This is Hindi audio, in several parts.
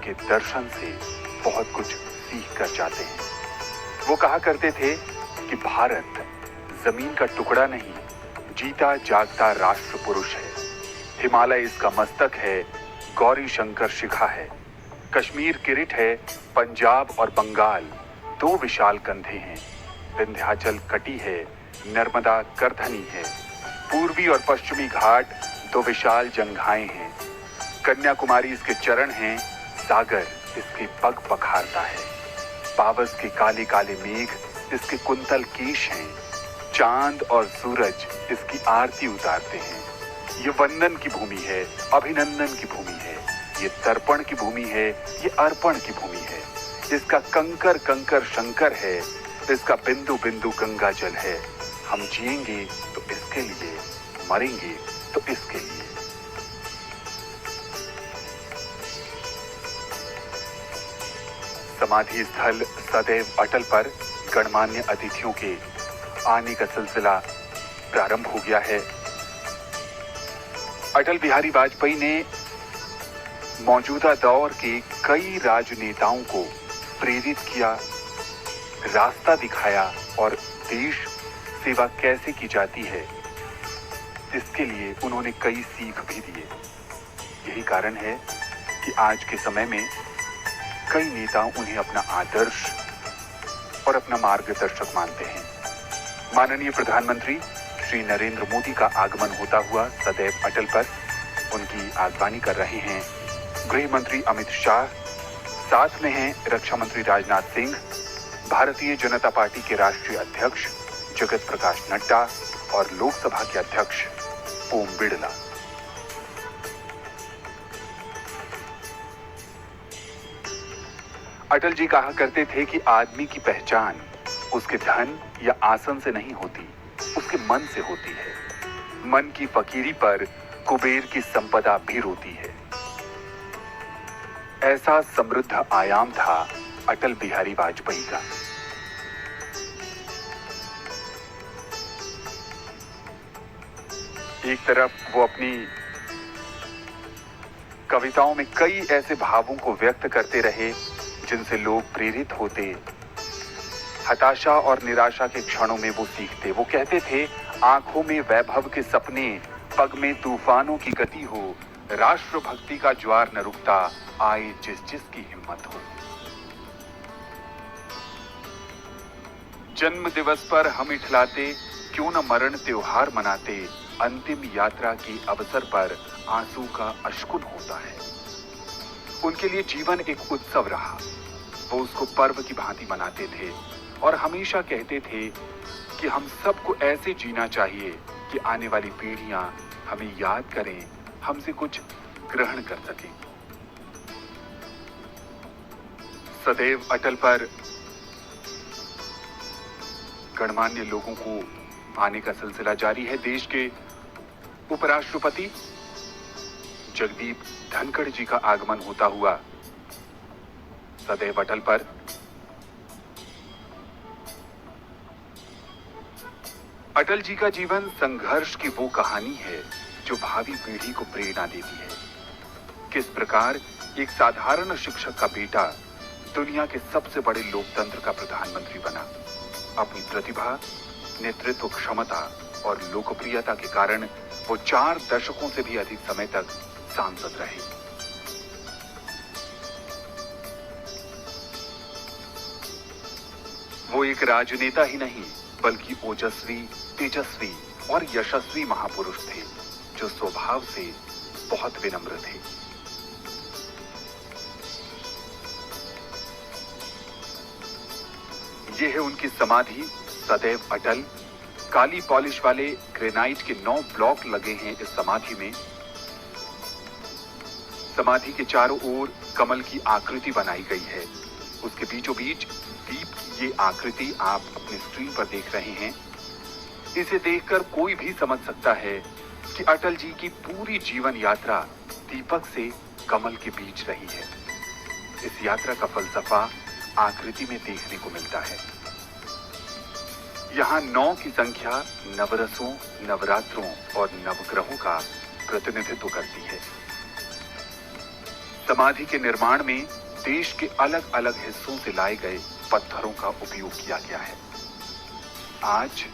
उनके दर्शन से बहुत कुछ सीख कर जाते हैं। वो कहा करते थे कि भारत जमीन का टुकड़ा नहीं, जीता जागता राष्ट्र पुरुष है। हिमालय इसका मस्तक है, गौरी शंकर शिखा है। कश्मीर किरीट है, पंजाब और बंगाल दो विशाल कंधे हैं। विंध्याचल कटी है, नर्मदा करधनी है। पूर्वी और पश्चिमी घाट दो विशाल जंघाएं हैं। कन्याकुमारी इसके चरण हैं, सागर इसके पग पखारता है। पावस के काले काले मेघ इसके कुंतल केश हैं। चांद और सूरज इसकी आरती उतारते हैं। ये वंदन की भूमि है, अभिनंदन की भूमि है। ये तर्पण की भूमि है, ये अर्पण की भूमि है। इसका कंकर कंकर शंकर है, इसका बिंदु बिंदु गंगा जल है। हम जिएंगे तो इसके लिए, मरेंगे तो इसके लिए। समाधि स्थल सदैव अटल पर गणमान्य अतिथियों के आने का सिलसिला प्रारंभ हो गया है। अटल बिहारी वाजपेयी ने मौजूदा दौर के कई राजनेताओं को प्रेरित किया, रास्ता दिखाया और देश सेवा कैसे की जाती है इसके लिए उन्होंने कई सीख भी दिए। यही कारण है कि आज के समय में कई नेता उन्हें अपना आदर्श और अपना मार्गदर्शक मानते हैं। माननीय प्रधानमंत्री श्री नरेंद्र मोदी का आगमन होता हुआ सदैव अटल पर उनकी आगवानी कर रहे हैं गृह मंत्री अमित शाह, साथ में हैं रक्षा मंत्री राजनाथ सिंह, भारतीय जनता पार्टी के राष्ट्रीय अध्यक्ष जगत प्रकाश नड्डा और लोकसभा के अध्यक्ष ओम बिड़ला। अटल जी कहा करते थे कि आदमी की पहचान उसके धन या आसन से नहीं होती, उसके मन से होती है। मन की फकीरी पर कुबेर की संपदा भी रोती है। ऐसा समृद्ध आयाम था अटल बिहारी वाजपेयी का। एक तरफ वो अपनी कविताओं में कई ऐसे भावों को व्यक्त करते रहे जिनसे लोग प्रेरित होते। हताशा और निराशा के क्षणों में वो सीखते। वो कहते थे, आंखों में वैभव के सपने, पग में तूफानों की गति हो, राष्ट्र भक्ति का ज्वार न रुकता, आए जिस जिसकी हिम्मत हो। जन्म दिवस पर हम इठलाते, क्यों न मरण त्योहार मनाते, अंतिम यात्रा की अवसर पर आंसू का अश्कुन होता है। उनके लिए जीवन एक उत्सव रहा। वो उसको पर्व की भांति मनाते थे और हमेशा कहते थे कि हम सबको ऐसे जीना चाहिए कि आने वाली पीढ़ियां हमें याद करें, हमसे कुछ ग्रहण कर सकें। सदैव अटल पर गणमान्य लोगों को आने का सिलसिला जारी है। देश के उपराष्ट्रपति जगदीप धनखड़ जी का आगमन होता हुआ सदैव अटल पर अटल जी का जीवन संघर्ष की वो कहानी है जो भावी पीढ़ी को प्रेरणा देती है। किस प्रकार एक साधारण शिक्षक का बेटा दुनिया के सबसे बड़े लोकतंत्र का प्रधानमंत्री बना। अपनी प्रतिभा, नेतृत्व क्षमता और लोकप्रियता के कारण वो 4 दशकों से भी अधिक समय तक सांसद रहे। वो एक राजनेता ही नहीं बल्कि ओजस्वी, तेजस्वी और यशस्वी महापुरुष थे जो स्वभाव से बहुत विनम्र थे। ये है उनकी समाधि सदैव अटल। काली पॉलिश वाले ग्रेनाइट के 9 ब्लॉक लगे हैं इस समाधि में। समाधि के चारों ओर कमल की आकृति बनाई गई है। उसके बीचों बीच दीप की ये आकृति आप अपनी स्क्रीन पर देख रहे हैं। इसे देखकर कोई भी समझ सकता है कि अटल जी की पूरी जीवन यात्रा दीपक से कमल के बीच रही है। इस यात्रा का फलसफा आकृति में देखने को मिलता है। यहाँ 9 की संख्या नवरसों, नवरात्रों और नवग्रहों का प्रतिनिधित्व करती है। समाधि के निर्माण में देश के अलग अलग हिस्सों से लाए गए पत्थरों का उपयोग किया गया है। आज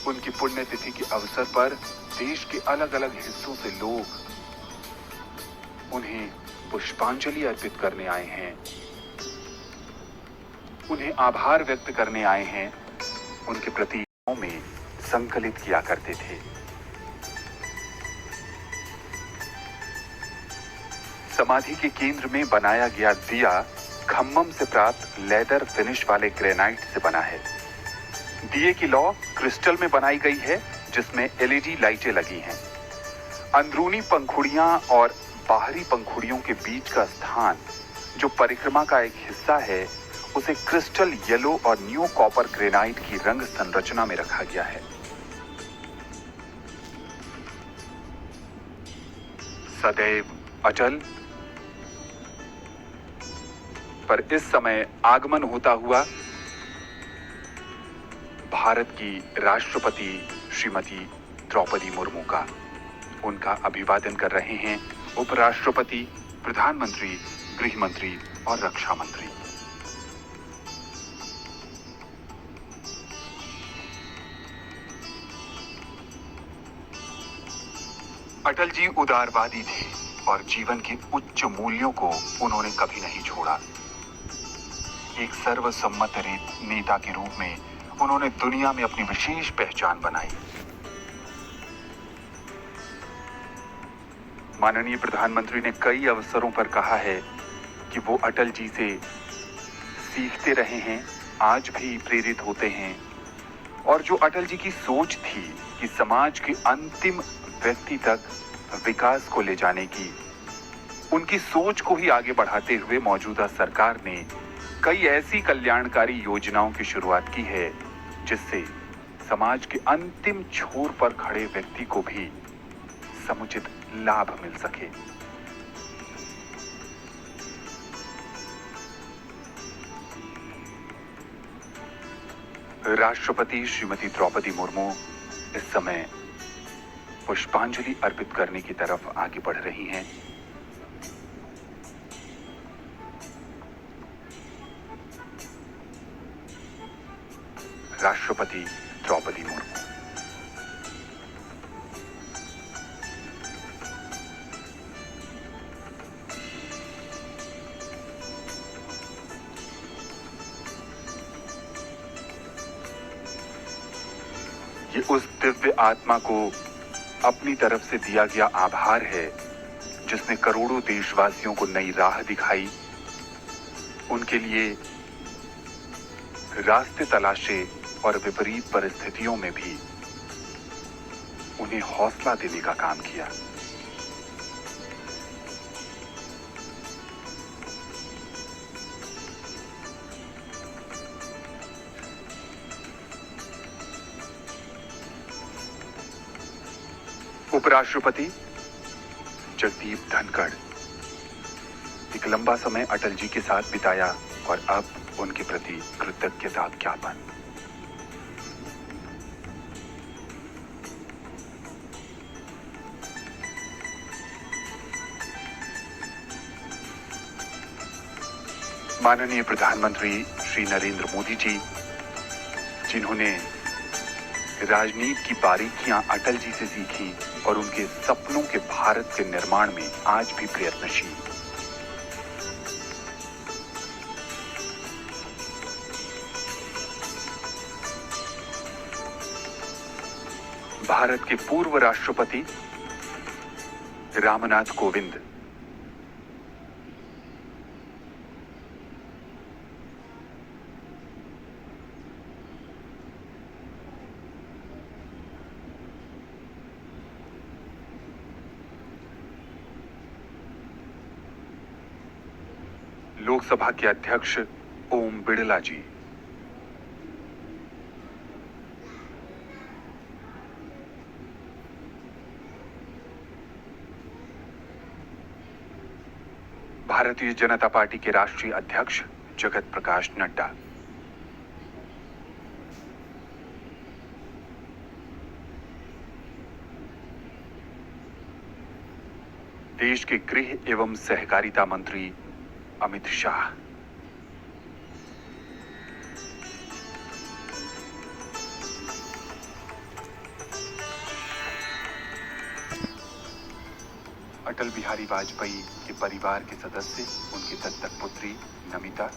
उनकी पुण्यतिथि के अवसर पर देश के अलग अलग हिस्सों से लोग उन्हें पुष्पांजलि अर्पित करने आए हैं, उन्हें आभार व्यक्त करने आए हैं, उनके प्रति में संकलित किया करते थे। समाधि के केंद्र में बनाया गया दिया खम्मम से प्राप्त लेदर फिनिश वाले ग्रेनाइट से बना है। दिए की लौ क्रिस्टल में बनाई गई है, जिसमें एलईडी लाइटें लगी हैं। अंदरूनी पंखुड़ियां और बाहरी पंखुड़ियों के बीच का स्थान, जो परिक्रमा का एक हिस्सा है, उसे क्रिस्टल येलो और न्यू कॉपर ग्रेनाइट की रंग संरचना में रखा गया है। सदैव अचल पर इस समय आगमन होता हुआ भारत की राष्ट्रपति श्रीमती द्रौपदी मुर्मू का, उनका अभिवादन कर रहे हैं उपराष्ट्रपति, प्रधानमंत्री, गृह मंत्री और रक्षा मंत्री। अटल जी उदारवादी थे और जीवन के उच्च मूल्यों को उन्होंने कभी नहीं छोड़ा। एक सर्वसम्मत नेता के रूप में उन्होंने दुनिया में अपनी विशेष पहचान बनाई। माननीय प्रधानमंत्री ने कई अवसरों पर कहा है कि वो अटल जी से सीखते रहे हैं, आज भी प्रेरित होते हैं, और जो अटल जी की सोच थी कि समाज के अंतिम व्यक्ति तक विकास को ले जाने की, उनकी सोच को ही आगे बढ़ाते हुए मौजूदा सरकार ने कई ऐसी कल्याणकारी योजनाओं की शुरुआत की है जिससे समाज के अंतिम छोर पर खड़े व्यक्ति को भी समुचित लाभ मिल सके। राष्ट्रपति श्रीमती द्रौपदी मुर्मू इस समय पुष्पांजलि अर्पित करने की तरफ आगे बढ़ रही हैं। राष्ट्रपति द्रौपदी मुर्मू। ये उस दिव्य आत्मा को अपनी तरफ से दिया गया आभार है जिसने करोड़ों देशवासियों को नई राह दिखाई, उनके लिए रास्ते तलाशे और विपरीत परिस्थितियों में भी उन्हें हौसला देने का काम किया। उपराष्ट्रपति जगदीप धनखड़ एक लंबा समय अटल जी के साथ बिताया और अब उनके प्रति कृतज्ञता ज्ञापन। माननीय प्रधानमंत्री श्री नरेंद्र मोदी जी, जिन्होंने राजनीति की बारीकियां अटल जी से सीखी और उनके सपनों के भारत के निर्माण में आज भी प्रयत्नशील। भारत के पूर्व राष्ट्रपति रामनाथ कोविंद, लोकसभा के अध्यक्ष ओम बिड़ला जी, भारतीय जनता पार्टी के राष्ट्रीय अध्यक्ष जगत प्रकाश नड्डा, देश के गृह एवं सहकारिता मंत्री अमित शाह। अटल बिहारी वाजपेयी के परिवार के सदस्य, उनकी दत्तक पुत्री नमिता,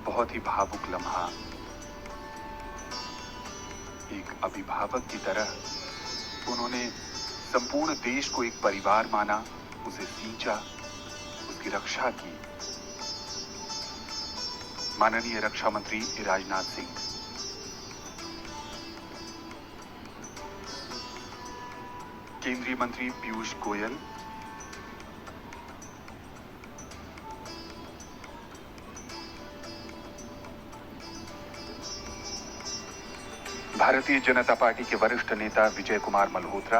बहुत ही भावुक लम्हा। एक अभिभावक की तरह उन्होंने संपूर्ण देश को एक परिवार माना, उसे सींचा, उसकी रक्षा की। माननीय रक्षा मंत्री राजनाथ सिंह, केंद्रीय मंत्री पीयूष गोयल, भारतीय जनता पार्टी के वरिष्ठ नेता विजय कुमार मल्होत्रा,